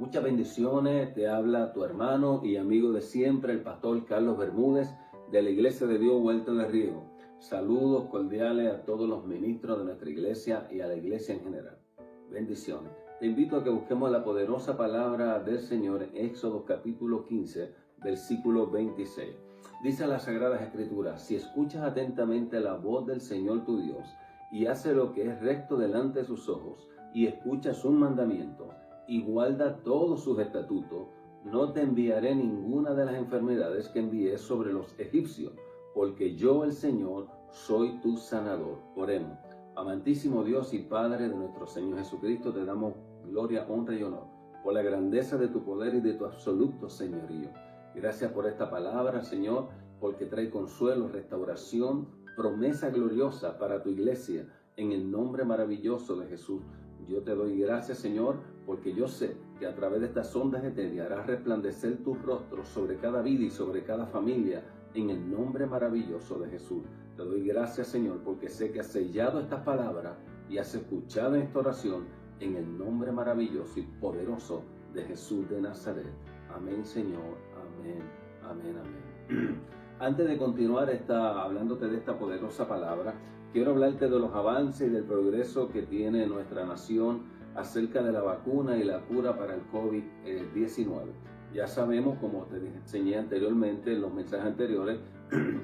Muchas bendiciones, te habla tu hermano y amigo de siempre, el pastor Carlos Bermúdez, de la Iglesia de Dios Vuelta de Riego. Saludos cordiales a todos los ministros de nuestra iglesia y a la iglesia en general. Bendiciones. Te invito a que busquemos la poderosa palabra del Señor en Éxodo capítulo 15, versículo 26. Dice las Sagradas Escrituras: si escuchas atentamente la voz del Señor tu Dios y haces lo que es recto delante de sus ojos y escuchas sus mandamientos y guarda todos sus estatutos, no te enviaré ninguna de las enfermedades que envié sobre los egipcios, porque yo, el Señor, soy tu sanador. Oremos. Amantísimo Dios y Padre de nuestro Señor Jesucristo, te damos gloria, honra y honor por la grandeza de tu poder y de tu absoluto señorío. Gracias por esta palabra, Señor, porque trae consuelo, restauración, promesa gloriosa para tu iglesia, en el nombre maravilloso de Jesús. Yo te doy gracias, Señor, porque yo sé que a través de estas ondas etéreas harás resplandecer tu rostro sobre cada vida y sobre cada familia, en el nombre maravilloso de Jesús. Te doy gracias, Señor, porque sé que has sellado estas palabras y has escuchado esta oración en el nombre maravilloso y poderoso de Jesús de Nazaret. Amén, Señor. Amén, amén, amén. Antes de continuar hablándote de esta poderosa palabra, quiero hablarte de los avances y del progreso que tiene nuestra nación acerca de la vacuna y la cura para el COVID-19. Ya sabemos, como te enseñé anteriormente en los mensajes anteriores,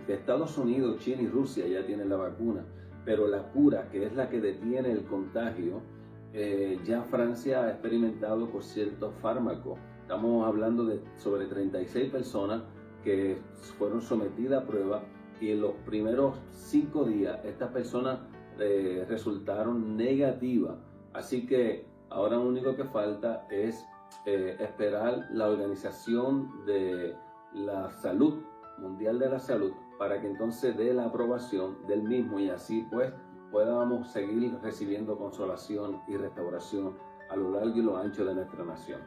que Estados Unidos, China y Rusia ya tienen la vacuna, pero la cura, que es la que detiene el contagio, ya Francia ha experimentado con ciertos fármacos. Estamos hablando de sobre 36 personas que fueron sometidas a prueba, y en los primeros 5 días estas personas resultaron negativas. Así que ahora lo único que falta es esperar la Organización de la Salud, Mundial de la Salud, para que entonces dé la aprobación del mismo, y así pues podamos seguir recibiendo consolación y restauración a lo largo y lo ancho de nuestra nación.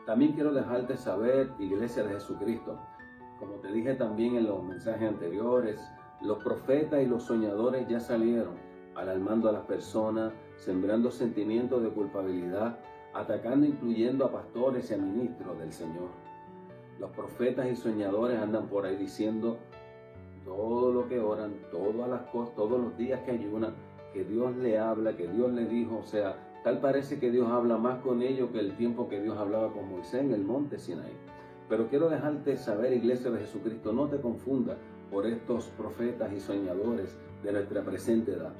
También quiero dejarte saber, Iglesia de Jesucristo, como te dije también en los mensajes anteriores, los profetas y los soñadores ya salieron alarmando a las personas, sembrando sentimientos de culpabilidad, atacando incluyendo a pastores y a ministros del Señor. Los profetas y soñadores andan por ahí diciendo todo lo que oran, todas las cosas, todos los días que ayunan, que Dios le habla, que Dios le dijo. O sea, tal parece que Dios habla más con ellos que el tiempo que Dios hablaba con Moisés en el monte Sinaí. Pero quiero dejarte saber, Iglesia de Jesucristo, no te confundas por estos profetas y soñadores de nuestra presente edad.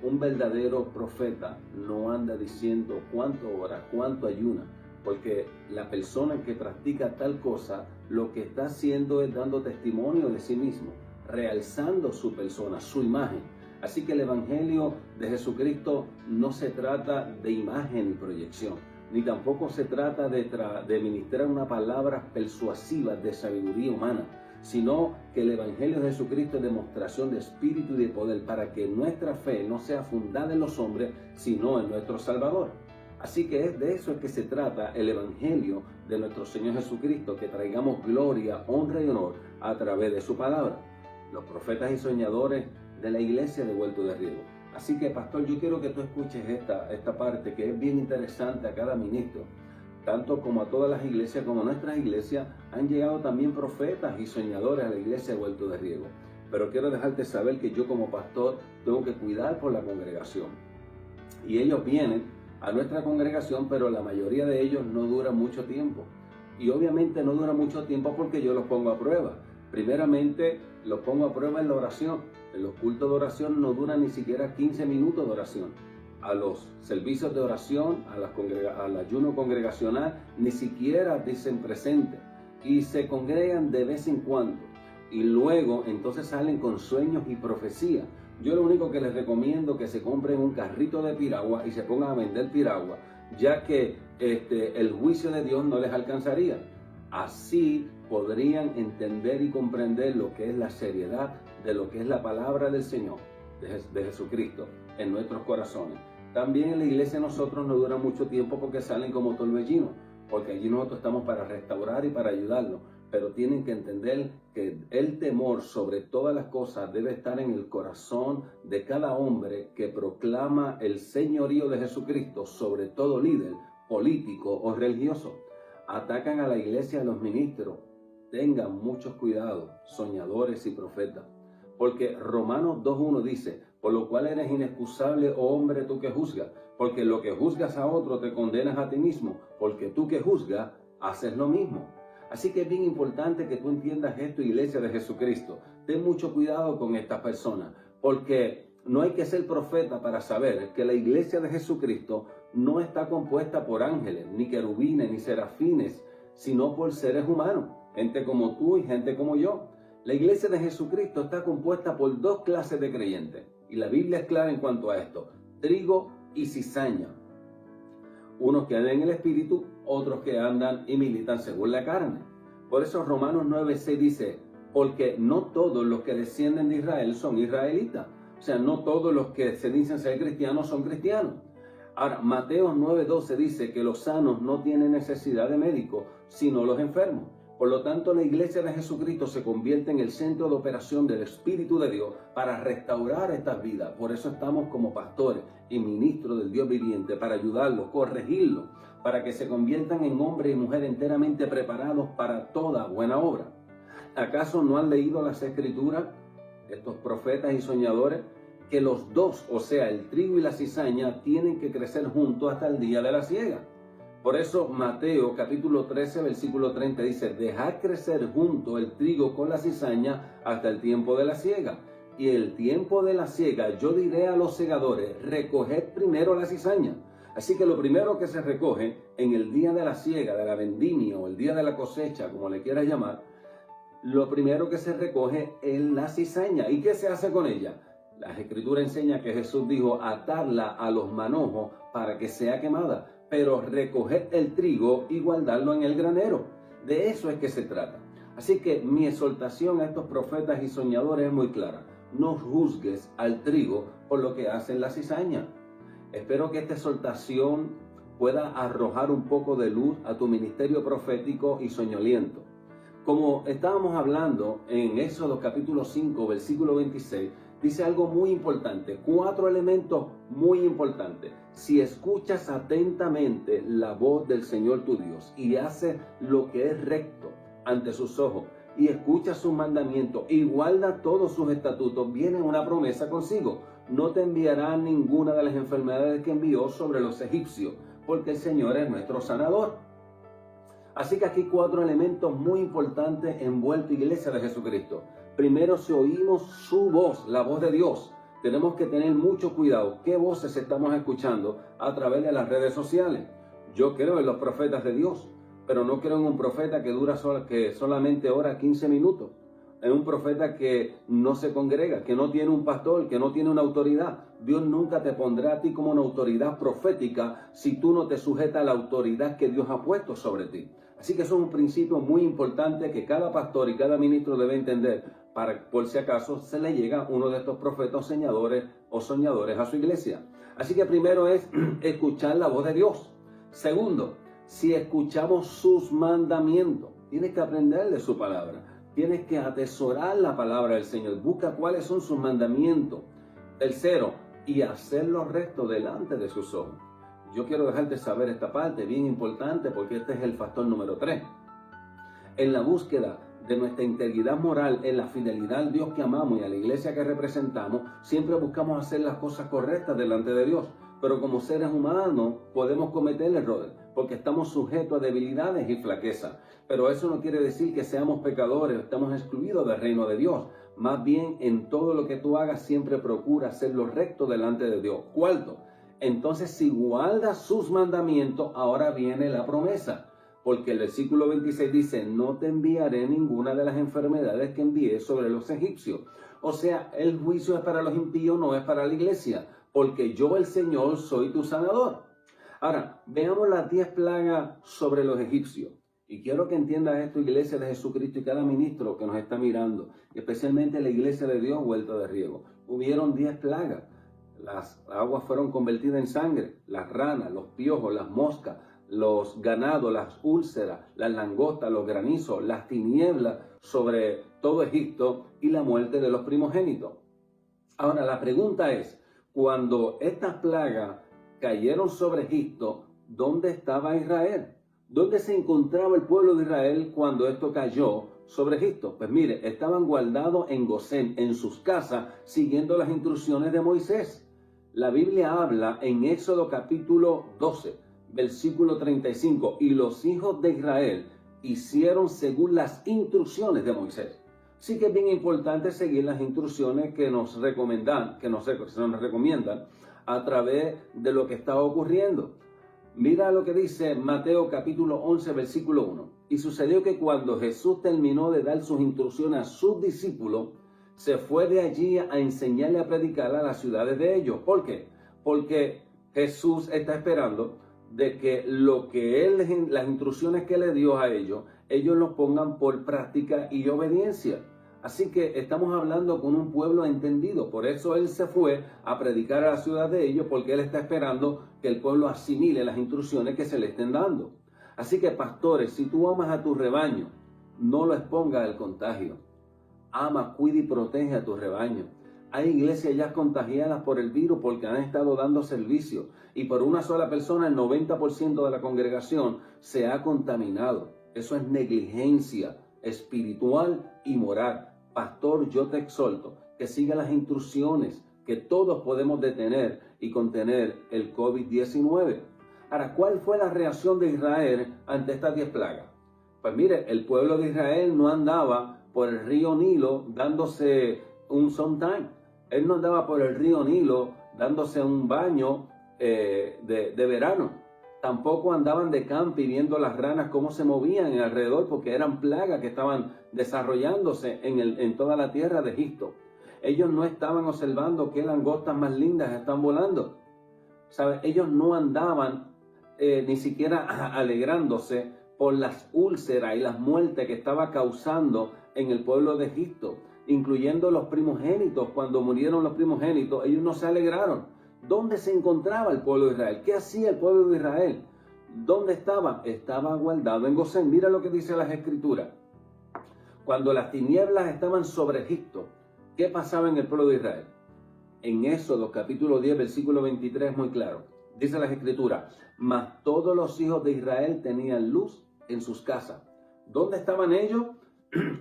Un verdadero profeta no anda diciendo cuánto ora, cuánto ayuna, porque la persona que practica tal cosa, lo que está haciendo es dando testimonio de sí mismo, realzando su persona, su imagen. Así que el Evangelio de Jesucristo no se trata de imagen y proyección, ni tampoco se trata de ministrar una palabra persuasiva de sabiduría humana, sino que el Evangelio de Jesucristo es demostración de espíritu y de poder, para que nuestra fe no sea fundada en los hombres, sino en nuestro Salvador. Así que es de eso que se trata el Evangelio de nuestro Señor Jesucristo, que traigamos gloria, honra y honor a través de su palabra. Los profetas y soñadores de la iglesia de Vuelto de Riego. Así que, pastor, yo quiero que tú escuches esta parte, que es bien interesante a cada ministro. Tanto como a todas las iglesias, como a nuestras iglesias, han llegado también profetas y soñadores a la iglesia de Vuelto de Riego. Pero quiero dejarte saber que yo como pastor tengo que cuidar por la congregación. Y ellos vienen a nuestra congregación, pero la mayoría de ellos no duran mucho tiempo. Y obviamente no duran mucho tiempo porque yo los pongo a prueba. Primeramente, los pongo a prueba en la oración. En los cultos de oración no duran ni siquiera 15 minutos de oración. A los servicios de oración, al ayuno congregacional, ni siquiera dicen presente. Y se congregan de vez en cuando. Y luego entonces salen con sueños y profecías. Yo lo único que les recomiendo es que se compren un carrito de piragua y se pongan a vender piragua, ya que el juicio de Dios no les alcanzaría. Así podrían entender y comprender lo que es la seriedad de lo que es la palabra del Señor, de Jesucristo, en nuestros corazones. También en la iglesia nosotros no dura mucho tiempo porque salen como torbellinos, porque allí nosotros estamos para restaurar y para ayudarlos. Pero tienen que entender que el temor sobre todas las cosas debe estar en el corazón de cada hombre que proclama el señorío de Jesucristo sobre todo líder político o religioso. Atacan a la iglesia y a los ministros. Tengan mucho cuidado, soñadores y profetas. Porque Romanos 2.1 dice, por lo cual eres inexcusable, oh hombre, tú que juzgas, porque lo que juzgas a otro te condenas a ti mismo, porque tú que juzgas haces lo mismo. Así que es bien importante que tú entiendas esto, iglesia de Jesucristo. Ten mucho cuidado con estas personas, porque no hay que ser profeta para saber que la iglesia de Jesucristo no está compuesta por ángeles, ni querubines, ni serafines, sino por seres humanos, gente como tú y gente como yo. La iglesia de Jesucristo está compuesta por dos clases de creyentes, y la Biblia es clara en cuanto a esto: trigo y cizaña. Unos que andan en el espíritu, otros que andan y militan según la carne. Por eso Romanos 9:6 dice, porque no todos los que descienden de Israel son israelitas. O sea, no todos los que se dicen ser cristianos son cristianos. Ahora, Mateo 9:12 dice que los sanos no tienen necesidad de médico, sino los enfermos. Por lo tanto, la iglesia de Jesucristo se convierte en el centro de operación del Espíritu de Dios para restaurar estas vidas. Por eso estamos como pastores y ministros del Dios viviente, para ayudarlos, corregirlos, para que se conviertan en hombres y mujeres enteramente preparados para toda buena obra. ¿Acaso no han leído las Escrituras, estos profetas y soñadores, que los dos, o sea, el trigo y la cizaña, tienen que crecer juntos hasta el día de la siega? Por eso Mateo capítulo 13, versículo 30 dice, dejad crecer junto el trigo con la cizaña hasta el tiempo de la siega. Y el tiempo de la siega yo diré a los segadores, recoged primero la cizaña. Así que lo primero que se recoge en el día de la siega, de la vendimia o el día de la cosecha, como le quieras llamar, lo primero que se recoge es la cizaña. ¿Y qué se hace con ella? La Escritura enseña que Jesús dijo atarla a los manojos para que sea quemada, pero recoger el trigo y guardarlo en el granero. De eso es que se trata. Así que mi exhortación a estos profetas y soñadores es muy clara. No juzgues al trigo por lo que hacen la cizaña. Espero que esta exhortación pueda arrojar un poco de luz a tu ministerio profético y soñoliento. Como estábamos hablando en Éxodo capítulo 5, versículo 26, dice algo muy importante, 4 elementos muy importantes. Si escuchas atentamente la voz del Señor tu Dios y haces lo que es recto ante sus ojos y escuchas sus mandamientos y guarda todos sus estatutos, viene una promesa consigo. No te enviará ninguna de las enfermedades que envió sobre los egipcios, porque el Señor es nuestro sanador. Así que aquí 4 elementos muy importantes envueltos, iglesia de Jesucristo. Primero, si oímos su voz, la voz de Dios, tenemos que tener mucho cuidado qué voces estamos escuchando a través de las redes sociales. Yo creo en los profetas de Dios, pero no creo en un profeta que solamente ora 15 minutos. En un profeta que no se congrega, que no tiene un pastor, que no tiene una autoridad. Dios nunca te pondrá a ti como una autoridad profética si tú no te sujetas a la autoridad que Dios ha puesto sobre ti. Así que eso es un principio muy importante que cada pastor y cada ministro debe entender para, por si acaso, se le llega uno de estos profetas o soñadores a su iglesia. Así que primero es escuchar la voz de Dios. Segundo, si escuchamos sus mandamientos, tienes que aprender de su palabra. Tienes que atesorar la palabra del Señor. Busca cuáles son sus mandamientos. Tercero, y hacer lo recto delante de sus ojos. Yo quiero dejarte saber esta parte, bien importante, porque este es el factor número 3. En la búsqueda de nuestra integridad moral, en la fidelidad al Dios que amamos y a la iglesia que representamos, siempre buscamos hacer las cosas correctas delante de Dios. Pero como seres humanos podemos cometer errores, porque estamos sujetos a debilidades y flaquezas. Pero eso no quiere decir que seamos pecadores, estamos excluidos del reino de Dios. Más bien, en todo lo que tú hagas, siempre procura hacer lo recto delante de Dios. Cuarto, entonces si guardas sus mandamientos, ahora viene la promesa. Porque el versículo 26 dice, no te enviaré ninguna de las enfermedades que envié sobre los egipcios. O sea, el juicio es para los impíos, no es para la iglesia. Porque yo, el Señor, soy tu sanador. Ahora, veamos las 10 plagas sobre los egipcios. Y quiero que entiendas esto, iglesia de Jesucristo, y cada ministro que nos está mirando, especialmente la iglesia de Dios vuelta de riego. Hubieron 10 plagas. Las aguas fueron convertidas en sangre, las ranas, los piojos, las moscas, los ganados, las úlceras, las langostas, los granizos, las tinieblas sobre todo Egipto y la muerte de los primogénitos. Ahora, la pregunta es, cuando estas plagas cayeron sobre Egipto, ¿dónde estaba Israel? ¿Dónde se encontraba el pueblo de Israel cuando esto cayó sobre Egipto? Pues mire, estaban guardados en Gosén, en sus casas, siguiendo las instrucciones de Moisés. La Biblia habla en Éxodo capítulo 12, versículo 35, y los hijos de Israel hicieron según las instrucciones de Moisés. Sí que es bien importante seguir las instrucciones que nos recomiendan, a través de lo que está ocurriendo. Mira lo que dice Mateo capítulo 11, versículo 1. Y sucedió que cuando Jesús terminó de dar sus instrucciones a sus discípulos, se fue de allí a enseñarle a predicar a las ciudades de ellos. ¿Por qué? Porque Jesús está esperando de que las instrucciones que le dio a ellos los pongan por práctica y obediencia. Así que estamos hablando con un pueblo entendido. Por eso Él se fue a predicar a la ciudad de ellos, porque Él está esperando que el pueblo asimile las instrucciones que se le estén dando. Así que, pastores, si tú amas a tu rebaño, no lo expongas al contagio. Ama, cuida y protege a tu rebaño. Hay iglesias ya contagiadas por el virus porque han estado dando servicio, y por una sola persona el 90% de la congregación se ha contaminado. Eso es negligencia espiritual y moral. Pastor, yo te exhorto que siga las instrucciones, que todos podemos detener y contener el COVID-19. Ahora, ¿cuál fue la reacción de Israel ante estas 10 plagas? Pues mire, el pueblo de Israel no andaba por el río Nilo dándose un sometime. Él no andaba por el río Nilo dándose un baño de verano. Tampoco andaban de campo y viendo las ranas cómo se movían alrededor, porque eran plagas que estaban desarrollándose en toda la tierra de Egipto. Ellos no estaban observando qué langostas más lindas están volando. ¿Sabe? Ellos no andaban ni siquiera alegrándose por las úlceras y las muertes que estaba causando en el pueblo de Egipto, incluyendo los primogénitos. Cuando murieron los primogénitos, ellos no se alegraron. ¿Dónde se encontraba el pueblo de Israel? ¿Qué hacía el pueblo de Israel? ¿Dónde estaba? Estaba guardado en Gosén. Mira lo que dice las Escrituras. Cuando las tinieblas estaban sobre Egipto, ¿qué pasaba en el pueblo de Israel? En Éxodo capítulo 10, versículo 23 es muy claro. Dice las Escrituras: mas todos los hijos de Israel tenían luz en sus casas. ¿Dónde estaban ellos?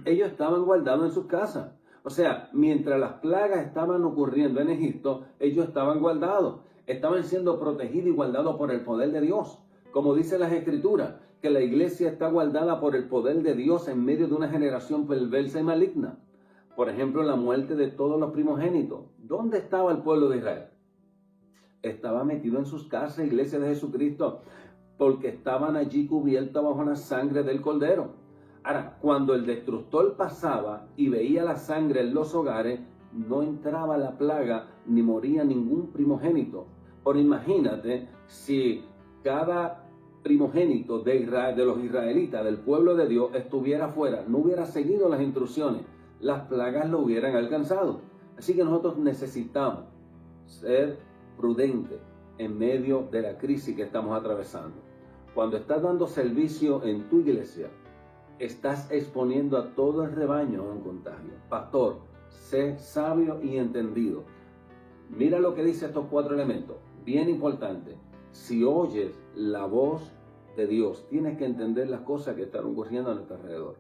Ellos estaban guardados en sus casas. O sea, mientras las plagas estaban ocurriendo en Egipto, ellos estaban guardados, estaban siendo protegidos y guardados por el poder de Dios. Como dice las Escrituras, que la iglesia está guardada por el poder de Dios en medio de una generación perversa y maligna. Por ejemplo, la muerte de todos los primogénitos. ¿Dónde estaba el pueblo de Israel? Estaba metido en sus casas, iglesia de Jesucristo, porque estaban allí cubiertos bajo la sangre del Cordero. Ahora, cuando el destructor pasaba y veía la sangre en los hogares, no entraba la plaga ni moría ningún primogénito. Pero imagínate si cada primogénito de los israelitas, del pueblo de Dios, estuviera afuera, no hubiera seguido las instrucciones, las plagas lo hubieran alcanzado. Así que nosotros necesitamos ser prudentes en medio de la crisis que estamos atravesando. Cuando estás dando servicio en tu iglesia, estás exponiendo a todo el rebaño a un contagio. Pastor, sé sabio y entendido. Mira lo que dice estos 4 elementos. Bien importante. Si oyes la voz de Dios, tienes que entender las cosas que están ocurriendo a nuestro alrededor.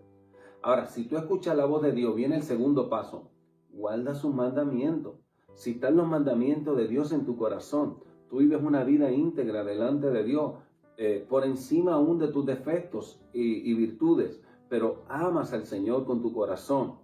Ahora, si tú escuchas la voz de Dios, viene el segundo paso. Guarda sus mandamientos. Si están los mandamientos de Dios en tu corazón, tú vives una vida íntegra delante de Dios, por encima aún de tus defectos y virtudes, pero amas al Señor con tu corazón.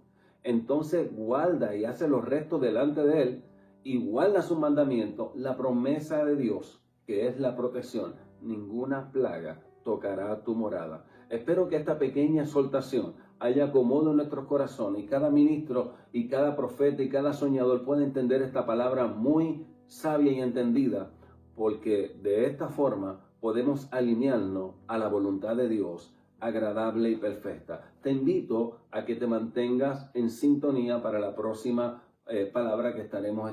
Entonces guarda y hace los restos delante de Él y guarda sus mandamientos, la promesa de Dios, que es la protección. Ninguna plaga tocará tu morada. Espero que esta pequeña exhortación haya acomodo en nuestros corazones y cada ministro y cada profeta y cada soñador pueda entender esta palabra muy sabia y entendida, porque de esta forma podemos alinearnos a la voluntad de Dios, agradable y perfecta. Te invito a que te mantengas en sintonía para la próxima palabra que estaremos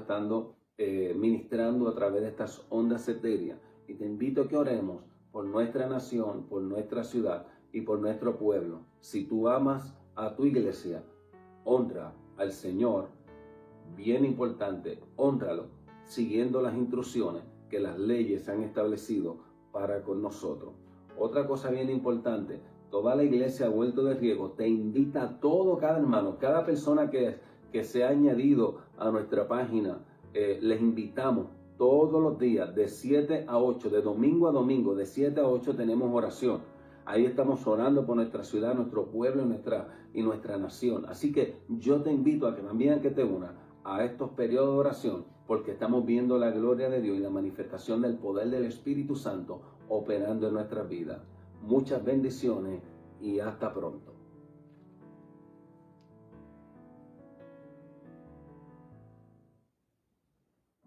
ministrando a través de estas ondas etéreas. Y te invito a que oremos por nuestra nación, por nuestra ciudad y por nuestro pueblo. Si tú amas a tu iglesia, honra al Señor. Bien importante, hónralo, siguiendo las instrucciones que las leyes han establecido para con nosotros. Otra cosa bien importante, toda la iglesia Vuelto de Riego te invita a todo, cada hermano, cada persona que se ha añadido a nuestra página, les invitamos todos los días de 7 a 8, de domingo a domingo, de 7 a 8 tenemos oración. Ahí estamos orando por nuestra ciudad, nuestro pueblo y nuestra nación. Así que yo te invito a que también te unas a estos periodos de oración, porque estamos viendo la gloria de Dios y la manifestación del poder del Espíritu Santo operando en nuestras vidas. Muchas bendiciones y hasta pronto.